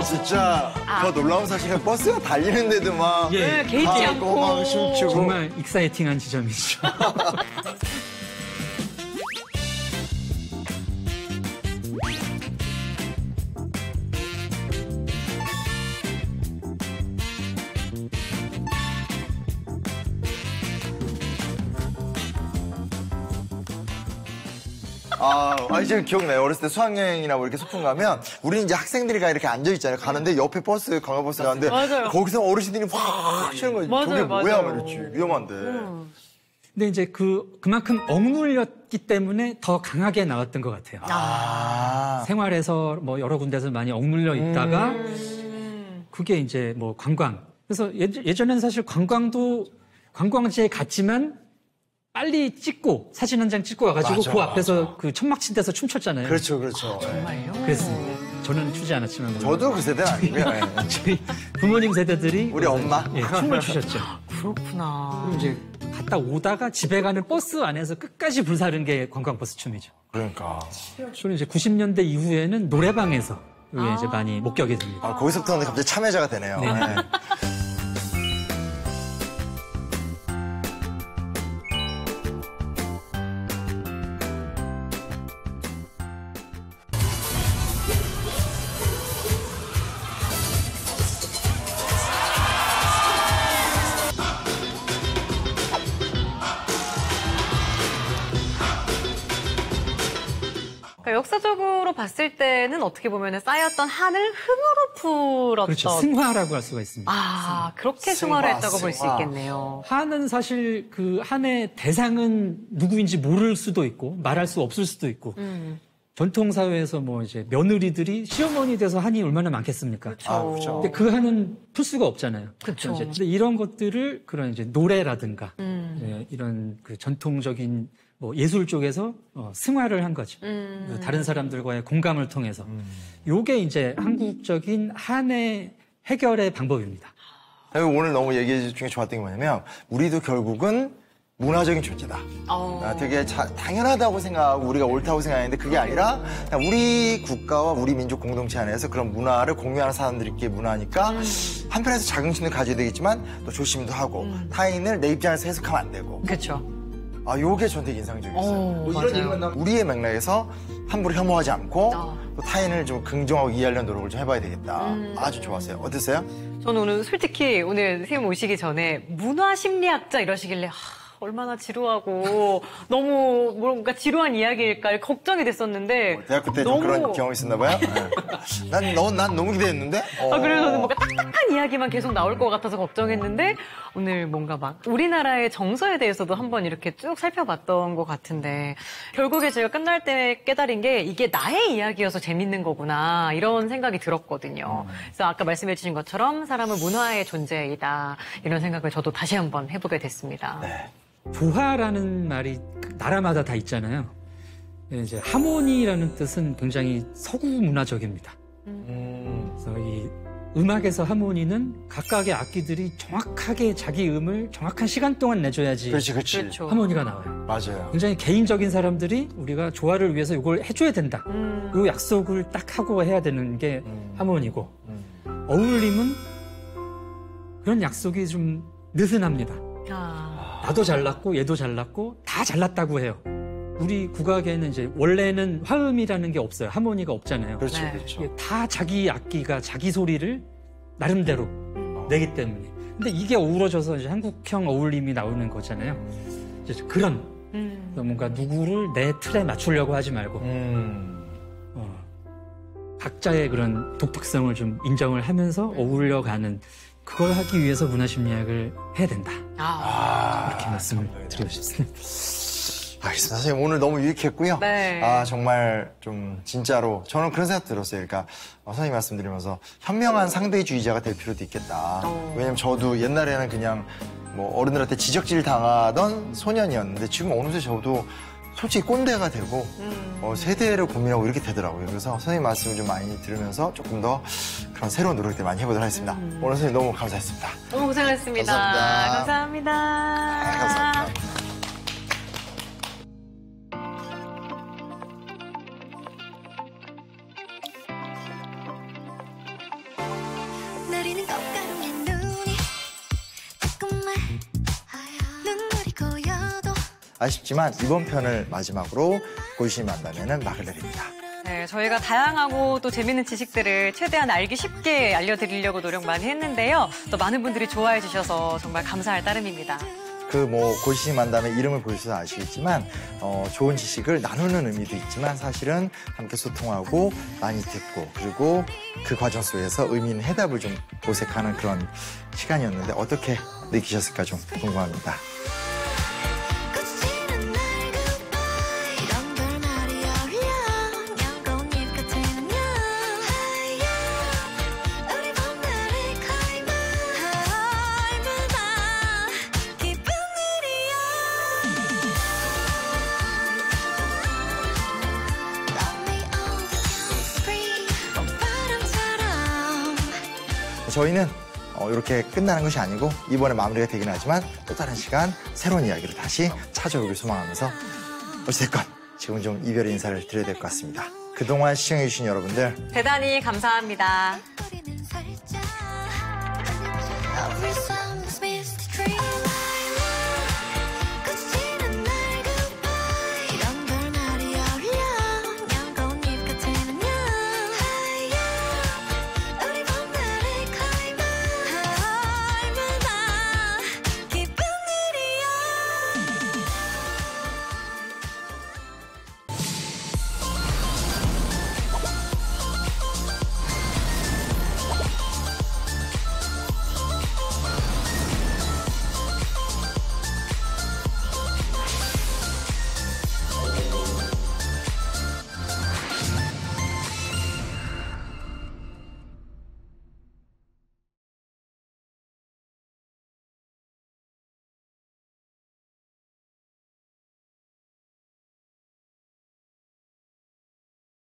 진짜 더 놀라운 사실은 버스가 달리는데도 막 개의치 않고 막 춤추고 정말 익사이팅한 지점이죠. 이제 기억나요. 어렸을 때 수학여행이나 뭐 이렇게 소풍 가면, 우리는 이제 학생들이 이렇게 앉아있잖아요. 가는데 옆에 버스, 관광버스 가는데, 맞아요. 거기서 어르신들이 확 치는 거지. 맞아요, 저게 뭐야, 맞아요. 말이지. 위험한데. 근데 이제 그만큼 억눌렸기 때문에 더 강하게 나왔던 것 같아요. 생활에서 뭐 여러 군데서 많이 억눌려 있다가, 그게 이제 뭐 관광. 그래서 예전에는 사실 관광지에 갔지만, 빨리 찍고 사진 한 장 찍고 와가지고 맞아, 그 앞에서 맞아. 그 천막 친 데서 춤췄잖아요. 그렇죠, 그렇죠. 정말요? 그랬습니다. 저는 추지 않았지만 저도 그 세대는 아니고요. 예. 저희 부모님 세대들이 우리 엄마? 춤을 추셨죠. 그렇구나. 그리고 이제 갔다 오다가 집에 가는 버스 안에서 끝까지 불사른 게 관광버스 춤이죠. 그러니까. 저는 이제 90년대 이후에는 노래방에서 이게 이제 많이 목격이 됩니다. 거기서부터는 갑자기 참여자가 되네요. 네. 네. 그러니까 역사적으로 봤을 때는 어떻게 보면 쌓였던 한을 흥으로 풀었던. 그렇죠. 승화라고 할 수가 있습니다. 그렇게 승화를 했다고 볼 수 있겠네요. 한은 사실 그 한의 대상은 누구인지 모를 수도 있고 말할 수 없을 수도 있고 전통사회에서 뭐 이제 며느리들이 시어머니 돼서 한이 얼마나 많겠습니까? 그렇죠. 근데 그 한은 풀 수가 없잖아요. 그렇죠. 근데 이런 것들을 그런 이제 노래라든가 이런 그 전통적인 뭐 예술 쪽에서 승화를 한 거죠. 그 다른 사람들과의 공감을 통해서. 요게 이제 한국적인 한의 해결의 방법입니다. 오늘 너무 얘기 중에 좋았던 게 뭐냐면, 우리도 결국은 문화적인 존재다. 되게 당연하다고 생각하고 우리가 옳다고 생각하는데 그게 아니라 그냥 우리 국가와 우리 민족 공동체 안에서 그런 문화를 공유하는 사람들끼리 문화니까 한편에서 자긍심도 가져야 되겠지만 또 조심도 하고 타인을 내 입장에서 해석하면 안 되고. 그렇죠. 요게 전 되게 인상적이었어요. 이런 맞아요. 얘기만 나오면 우리의 맥락에서 함부로 혐오하지 않고 또 타인을 좀 긍정하고 이해하려는 노력을 좀 해봐야 되겠다. 아주 좋았어요. 어땠어요? 저는 오늘 솔직히 오늘 선생님 오시기 전에 문화심리학자 이러시길래 얼마나 지루하고 너무 뭔가 지루한 이야기일까 걱정이 됐었는데 대학교 때 좀 그런 경험이 있었나 봐요? 네. 난 너무 기대했는데? 그래서 뭔가 딱딱한 이야기만 계속 나올 것 같아서 걱정했는데 오늘 뭔가 막 우리나라의 정서에 대해서도 한번 이렇게 쭉 살펴봤던 것 같은데 결국에 제가 끝날 때 깨달은 게 이게 나의 이야기여서 재밌는 거구나 이런 생각이 들었거든요. 그래서 아까 말씀해 주신 것처럼 사람은 문화의 존재이다 이런 생각을 저도 다시 한번 해보게 됐습니다. 네. 조화라는 말이 나라마다 다 있잖아요. 이제 하모니라는 뜻은 굉장히 서구 문화적입니다. 그래서 이 음악에서 하모니는 각각의 악기들이 정확하게 자기 음을 정확한 시간 동안 내줘야지 그렇지. 하모니가 나와요. 맞아요. 굉장히 개인적인 사람들이 우리가 조화를 위해서 이걸 해줘야 된다. 이 약속을 딱 하고 해야 되는 게 하모니고 어울림은 그런 약속이 좀 느슨합니다. 나도 잘났고 얘도 잘났고 다 잘났다고 해요. 우리 국악에는 이제 원래는 화음이라는 게 없어요. 하모니가 없잖아요. 그렇죠, 네. 그렇죠. 다 자기 악기가 자기 소리를 나름대로 내기 때문에. 근데 이게 어우러져서 이제 한국형 어울림이 나오는 거잖아요. 이제 그런 뭔가 누구를 내 틀에 맞추려고 하지 말고 각자의 그런 독특성을 좀 인정을 하면서 어울려가는 그걸 하기 위해서 문화심리학을 해야 된다. 그렇게 말씀을 드리고 싶습니다. 알겠습니다. 선생님 오늘 너무 유익했고요. 네. 정말 좀 진짜로 저는 그런 생각 들었어요. 그러니까 선생님 말씀드리면서 현명한 상대주의자가 될 필요도 있겠다. 왜냐면 저도 옛날에는 그냥 뭐 어른들한테 지적질 당하던 소년이었는데 지금 어느새 저도 솔직히 꼰대가 되고 세대를 고민하고 이렇게 되더라고요. 그래서 선생님 말씀을 좀 많이 들으면서 조금 더 그런 새로운 노력들 많이 해보도록 하겠습니다. 오늘 선생님 너무 감사했습니다. 너무 고생하셨습니다. 감사합니다. 감사합니다. 내리는 꽃가루에 눈이 조금만 눈물이 고여도 아쉽지만 이번 편을 마지막으로 골신이 만나면은 막을 내립니다. 네, 저희가 다양하고 또 재밌는 지식들을 최대한 알기 쉽게 알려드리려고 노력 많이 했는데요. 또 많은 분들이 좋아해 주셔서 정말 감사할 따름입니다. 그 골신이 만담의 이름을 보셔서 아시겠지만 좋은 지식을 나누는 의미도 있지만 사실은 함께 소통하고 많이 듣고 그리고 그 과정 속에서 의미 있는 해답을 좀 모색하는 그런 시간이었는데 어떻게 느끼셨을까 좀 궁금합니다. 저희는 이렇게 끝나는 것이 아니고 이번에 마무리가 되긴 하지만 또 다른 시간 새로운 이야기로 다시 찾아오길 소망하면서 어찌됐건 지금 좀 이별의 인사를 드려야 될 것 같습니다. 그동안 시청해주신 여러분들 대단히 감사합니다.